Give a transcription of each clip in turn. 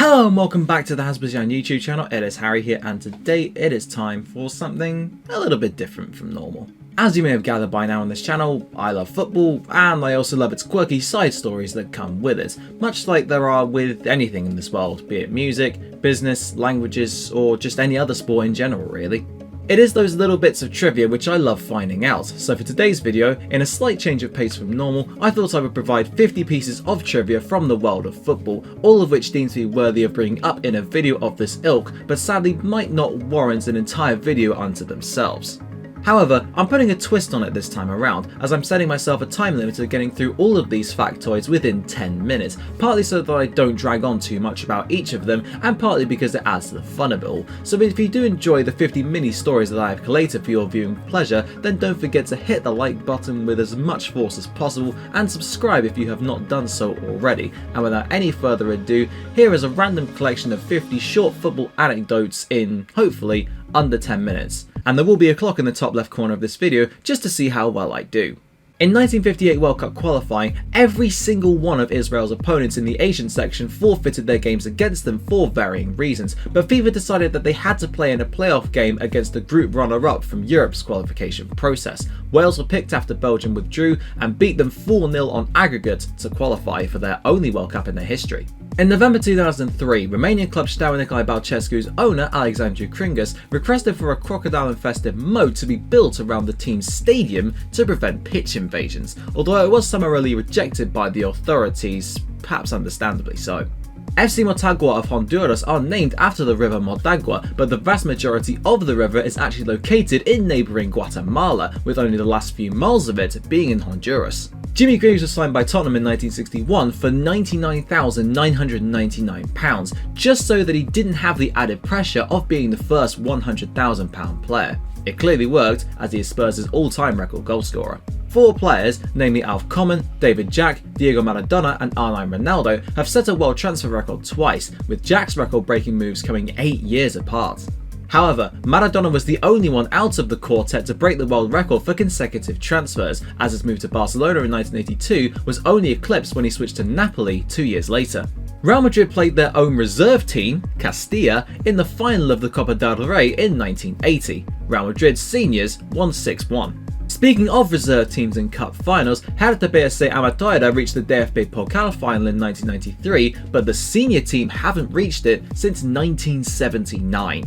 Hello and welcome back to the Hazzabhajan YouTube channel. It is Harry here, and today it is time for something a little bit different from normal. As you may have gathered by now on this channel, I love football, and I also love its quirky side stories that come with it, much like there are with anything in this world, be it music, business, languages, or just any other sport in general really. It is those little bits of trivia which I love finding out, so for today's video, in a slight change of pace from normal, I thought I would provide 50 pieces of trivia from the world of football, all of which deemed to be worthy of bringing up in a video of this ilk, but sadly might not warrant an entire video unto themselves. However, I'm putting a twist on it this time around, as I'm setting myself a time limit of getting through all of these factoids within 10 minutes, partly so that I don't drag on too much about each of them, and partly because it adds to the fun of it all. So if you do enjoy the 50 mini stories that I have collated for your viewing pleasure, then don't forget to hit the like button with as much force as possible, and subscribe if you have not done so already. And without any further ado, here is a random collection of 50 short football anecdotes in, hopefully, under 10 minutes. And there will be a clock in the top left corner of this video just to see how well I do. In 1958 World Cup qualifying, every single one of Israel's opponents in the Asian section forfeited their games against them for varying reasons, but FIFA decided that they had to play in a playoff game against the group runner-up from Europe's qualification process. Wales were picked after Belgium withdrew and beat them 4-0 on aggregate to qualify for their only World Cup in their history. In November 2003, Romanian club Steaua Nicolae Bălcescu's owner, Alexandru Kringas, requested for a crocodile-infested moat to be built around the team's stadium to prevent pitch invasions, although it was summarily rejected by the authorities, perhaps understandably so. FC Motagua of Honduras are named after the river Motagua, but the vast majority of the river is actually located in neighbouring Guatemala, with only the last few miles of it being in Honduras. Jimmy Greaves was signed by Tottenham in 1961 for £99,999, just so that he didn't have the added pressure of being the first £100,000 player. It clearly worked, as he is Spurs' all-time record goalscorer. 4 players, namely Alf Common, David Jack, Diego Maradona and R9 Ronaldo, have set a world transfer record twice, with Jack's record-breaking moves coming 8 years apart. However, Maradona was the only one out of the quartet to break the world record for consecutive transfers, as his move to Barcelona in 1982 was only eclipsed when he switched to Napoli 2 years later. Real Madrid played their own reserve team, Castilla, in the final of the Copa del Rey in 1980. Real Madrid's seniors won 6-1. Speaking of reserve teams in cup finals, Hertha BSC Amateur reached the DFB Pokal final in 1993, but the senior team haven't reached it since 1979.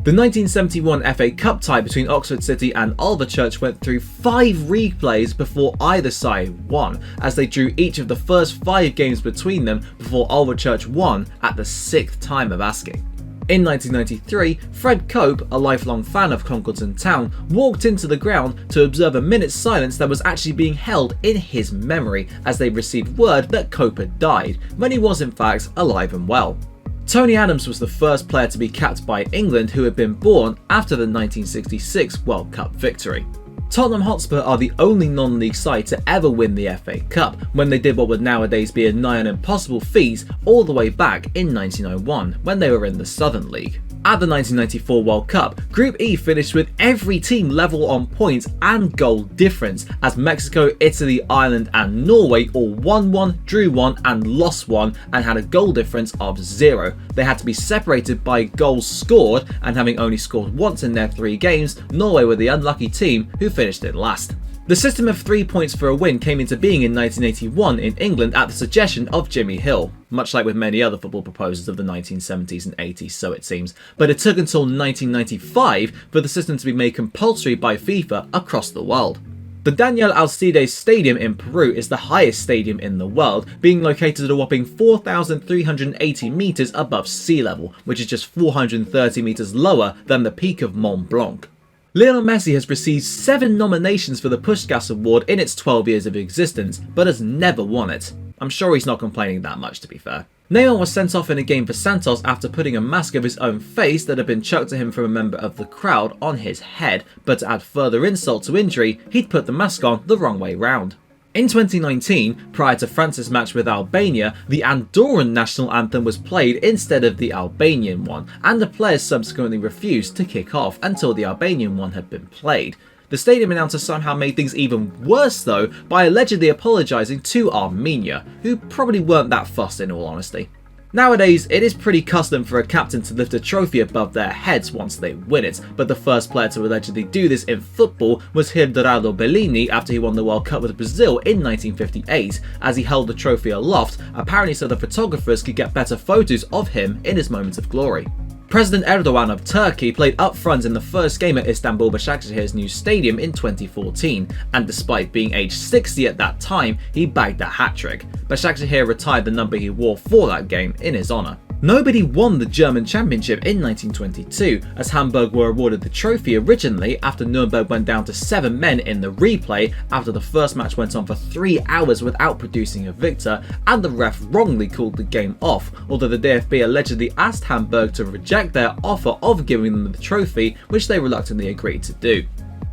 The 1971 FA Cup tie between Oxford City and Alvechurch went through 5 replays before either side won, as they drew each of the first 5 games between them before Alvechurch won at the 6th time of asking. In 1993, Fred Cope, a lifelong fan of Concordton Town, walked into the ground to observe a minute's silence that was actually being held in his memory, as they received word that Cope had died, when he was in fact alive and well. Tony Adams was the first player to be capped by England who had been born after the 1966 World Cup victory. Tottenham Hotspur are the only non-league side to ever win the FA Cup, when they did what would nowadays be a nigh on impossible feat all the way back in 1901, when they were in the Southern League. At the 1994 World Cup, Group E finished with every team level on points and goal difference, as Mexico, Italy, Ireland and Norway all won 1, drew 1 and lost 1, and had a goal difference of 0. They had to be separated by goals scored, and having only scored once in their 3 games, Norway were the unlucky team who finished in last. The system of 3 points for a win came into being in 1981 in England at the suggestion of Jimmy Hill, much like with many other football proposers of the 1970s and 80s, so it seems, but it took until 1995 for the system to be made compulsory by FIFA across the world. The Daniel Alcides Stadium in Peru is the highest stadium in the world, being located at a whopping 4,380 metres above sea level, which is just 430 metres lower than the peak of Mont Blanc. Lionel Messi has received 7 nominations for the Puskás Award in its 12 years of existence, but has never won it. I'm sure he's not complaining that much, to be fair. Neymar was sent off in a game for Santos after putting a mask of his own face that had been chucked to him from a member of the crowd on his head, but to add further insult to injury, he'd put the mask on the wrong way round. In 2019, prior to France's match with Albania, the Andorran national anthem was played instead of the Albanian one, and the players subsequently refused to kick off until the Albanian one had been played. The stadium announcer somehow made things even worse though by allegedly apologising to Armenia, who probably weren't that fussed in all honesty. Nowadays, it is pretty custom for a captain to lift a trophy above their heads once they win it, but the first player to allegedly do this in football was Gerardo Bellini after he won the World Cup with Brazil in 1958, as he held the trophy aloft, apparently so the photographers could get better photos of him in his moment of glory. President Erdogan of Turkey played up front in the first game at Istanbul Başakşehir's new stadium in 2014, and despite being aged 60 at that time, he bagged a hat-trick. Başakşehir retired the number he wore for that game in his honour. Nobody won the German Championship in 1922, as Hamburg were awarded the trophy originally after Nuremberg went down to 7 men in the replay after the first match went on for 3 hours without producing a victor, and the ref wrongly called the game off, although the DFB allegedly asked Hamburg to reject their offer of giving them the trophy, which they reluctantly agreed to do.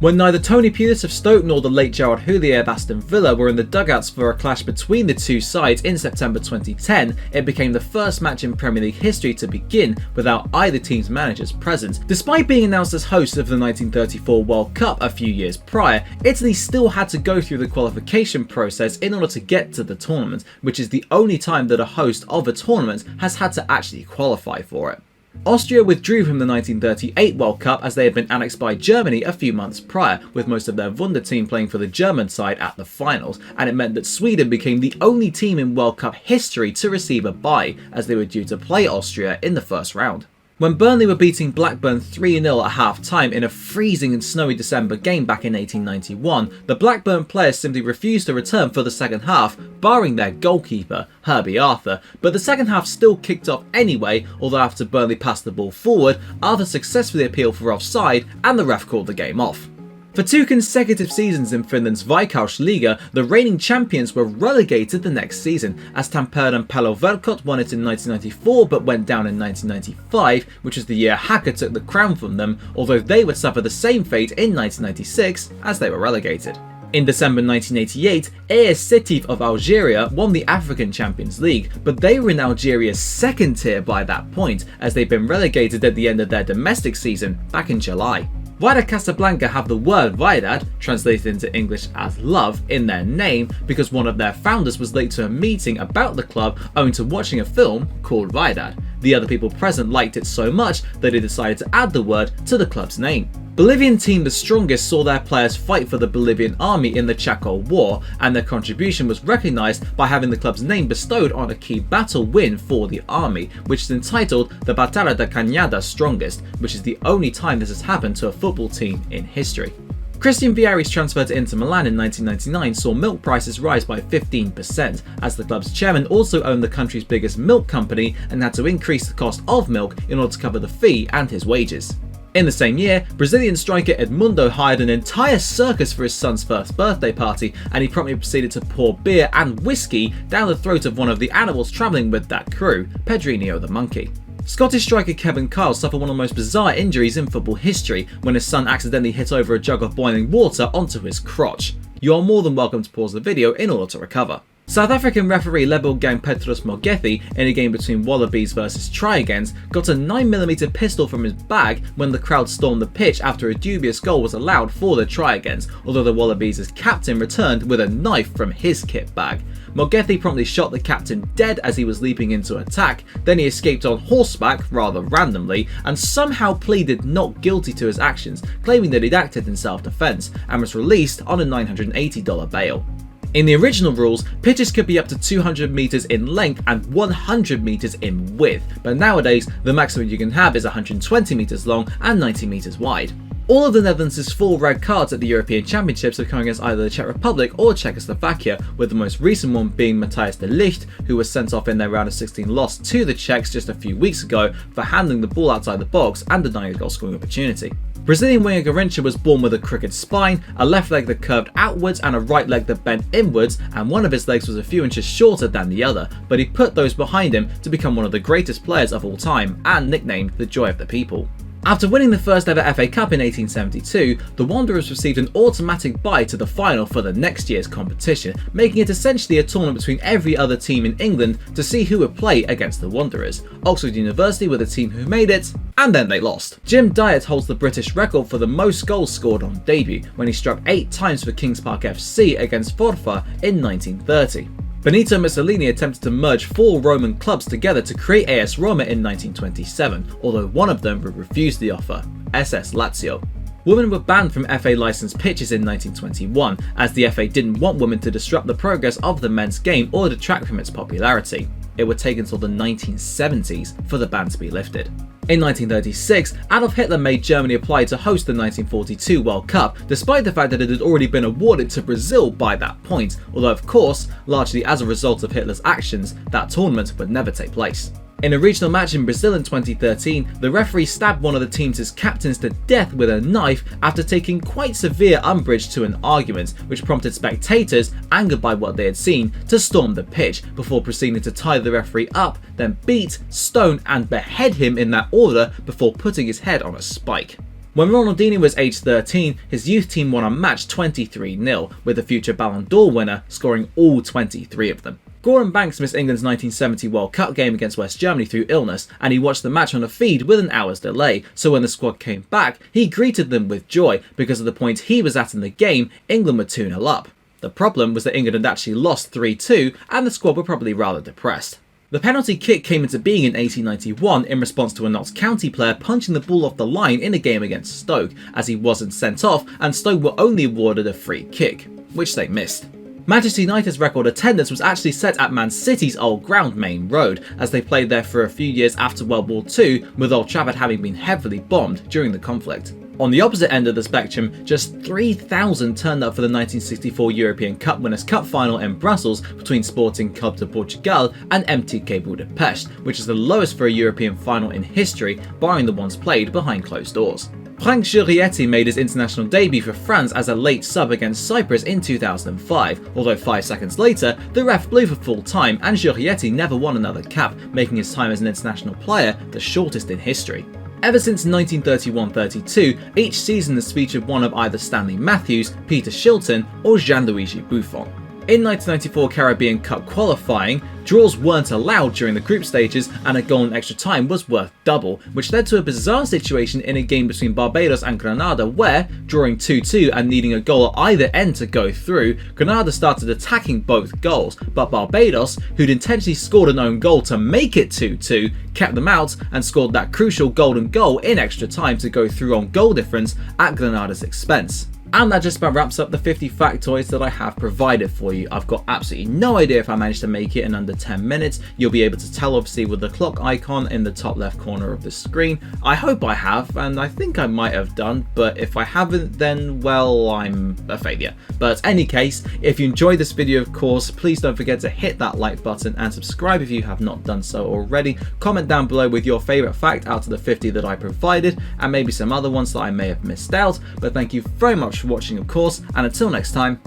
When neither Tony Pulis of Stoke nor the late Gerard Houllier of Aston Villa were in the dugouts for a clash between the two sides in September 2010, it became the first match in Premier League history to begin without either team's managers present. Despite being announced as host of the 1934 World Cup a few years prior, Italy still had to go through the qualification process in order to get to the tournament, which is the only time that a host of a tournament has had to actually qualify for it. Austria withdrew from the 1938 World Cup as they had been annexed by Germany a few months prior, with most of their Wunder team playing for the German side at the finals, and it meant that Sweden became the only team in World Cup history to receive a bye, as they were due to play Austria in the first round. When Burnley were beating Blackburn 3-0 at half-time in a freezing and snowy December game back in 1891, the Blackburn players simply refused to return for the second half, barring their goalkeeper, Herbie Arthur, but the second half still kicked off anyway, although after Burnley passed the ball forward, Arthur successfully appealed for offside and the ref called the game off. For 2 consecutive seasons in Finland's Veikkausliiga, the reigning champions were relegated the next season, as Tampere and Palo Verkot won it in 1994 but went down in 1995, which was the year Haka took the crown from them, although they would suffer the same fate in 1996 as they were relegated. In December 1988, AS Setif of Algeria won the African Champions League, but they were in Algeria's second tier by that point, as they'd been relegated at the end of their domestic season back in July. Wydad Casablanca have the word Wydad, translated into English as love, in their name because one of their founders was late to a meeting about the club owing to watching a film called Wydad. The other people present liked it so much that they decided to add the word to the club's name. Bolivian team The Strongest saw their players fight for the Bolivian army in the Chaco War, and their contribution was recognised by having the club's name bestowed on a key battle win for the army, which is entitled the Batalla de Cañada Strongest, which is the only time this has happened to a football team in history. Christian Vieri's transfer to Inter Milan in 1999 saw milk prices rise by 15%, as the club's chairman also owned the country's biggest milk company and had to increase the cost of milk in order to cover the fee and his wages. In the same year, Brazilian striker Edmundo hired an entire circus for his son's first birthday party, and he promptly proceeded to pour beer and whiskey down the throat of one of the animals travelling with that crew, Pedrinho the monkey. Scottish striker Kevin Kyle suffered one of the most bizarre injuries in football history when his son accidentally hit over a jug of boiling water onto his crotch. You are more than welcome to pause the video in order to recover. South African referee Lebelgang Petrus Mogethi, in a game between Wallabies versus Try-Agains, got a 9mm pistol from his bag when the crowd stormed the pitch after a dubious goal was allowed for the Try-Agains, although the Wallabies' captain returned with a knife from his kit bag. Mogethi promptly shot the captain dead as he was leaping into attack, then he escaped on horseback rather randomly and somehow pleaded not guilty to his actions, claiming that he'd acted in self-defense, and was released on a $980 bail. In the original rules, pitches could be up to 200 meters in length and 100 meters in width, but nowadays the maximum you can have is 120 meters long and 90 meters wide. All of the Netherlands' 4 red cards at the European Championships have come against either the Czech Republic or Czechoslovakia, with the most recent one being Matthijs de Ligt, who was sent off in their round of 16 loss to the Czechs just a few weeks ago for handling the ball outside the box and denying a goal scoring opportunity. Brazilian winger Garrincha was born with a crooked spine, a left leg that curved outwards and a right leg that bent inwards, and one of his legs was a few inches shorter than the other, but he put those behind him to become one of the greatest players of all time and nicknamed the Joy of the People. After winning the first ever FA Cup in 1872, the Wanderers received an automatic bye to the final for the next year's competition, making it essentially a tournament between every other team in England to see who would play against the Wanderers. Oxford University were the team who made it, and then they lost. Jim Dyatt holds the British record for the most goals scored on debut, when he struck 8 times for Kings Park FC against Forfar in 1930. Benito Mussolini attempted to merge 4 Roman clubs together to create AS Roma in 1927, although one of them would refuse the offer, SS Lazio. Women were banned from FA licensed pitches in 1921, as the FA didn't want women to disrupt the progress of the men's game or detract from its popularity. It would take until the 1970s for the ban to be lifted. In 1936, Adolf Hitler made Germany apply to host the 1942 World Cup, despite the fact that it had already been awarded to Brazil by that point, although of course, largely as a result of Hitler's actions, that tournament would never take place. In a regional match in Brazil in 2013, the referee stabbed one of the team's captains to death with a knife after taking quite severe umbrage to an argument, which prompted spectators, angered by what they had seen, to storm the pitch, before proceeding to tie the referee up, then beat, stone and behead him in that order before putting his head on a spike. When Ronaldinho was aged 13, his youth team won a match 23-0, with the future Ballon d'Or winner scoring all 23 of them. Gordon Banks missed England's 1970 World Cup game against West Germany through illness, and he watched the match on a feed with an hour's delay, so when the squad came back, he greeted them with joy because at the point he was at in the game, England were 2-0 up. The problem was that England had actually lost 3-2, and the squad were probably rather depressed. The penalty kick came into being in 1891 in response to a Notts County player punching the ball off the line in a game against Stoke, as he wasn't sent off and Stoke were only awarded a free kick, which they missed. Manchester United's record attendance was actually set at Man City's old ground, Main Road, as they played there for a few years after World War II, with Old Trafford having been heavily bombed during the conflict. On the opposite end of the spectrum, just 3,000 turned up for the 1964 European Cup Winners' Cup final in Brussels between Sporting Club de Portugal and MTK Budapest, which is the lowest for a European final in history, barring the ones played behind closed doors. Franck Jurietti made his international debut for France as a late sub against Cyprus in 2005, although 5 seconds later, the ref blew for full time and Jurietti never won another cap, making his time as an international player the shortest in history. Ever since 1931-32, each season has featured one of either Stanley Matthews, Peter Shilton or Gianluigi Buffon. In 1994 Caribbean Cup qualifying, draws weren't allowed during the group stages and a goal in extra time was worth double, which led to a bizarre situation in a game between Barbados and Granada where, drawing 2-2 and needing a goal at either end to go through, Granada started attacking both goals, but Barbados, who'd intentionally scored an own goal to make it 2-2, kept them out and scored that crucial golden goal in extra time to go through on goal difference at Granada's expense. And that just about wraps up the 50 factoids that I have provided for you. I've got absolutely no idea if I managed to make it in under 10 minutes. You'll be able to tell obviously with the clock icon in the top left corner of the screen. I hope I have, and I think I might have done, but if I haven't, then well, I'm a failure. But any case, if you enjoyed this video, of course, please don't forget to hit that like button and subscribe if you have not done so already. Comment down below with your favorite fact out of the 50 that I provided, and maybe some other ones that I may have missed out. But thank you very much for watching, of course, and until next time,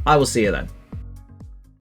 I will see you then.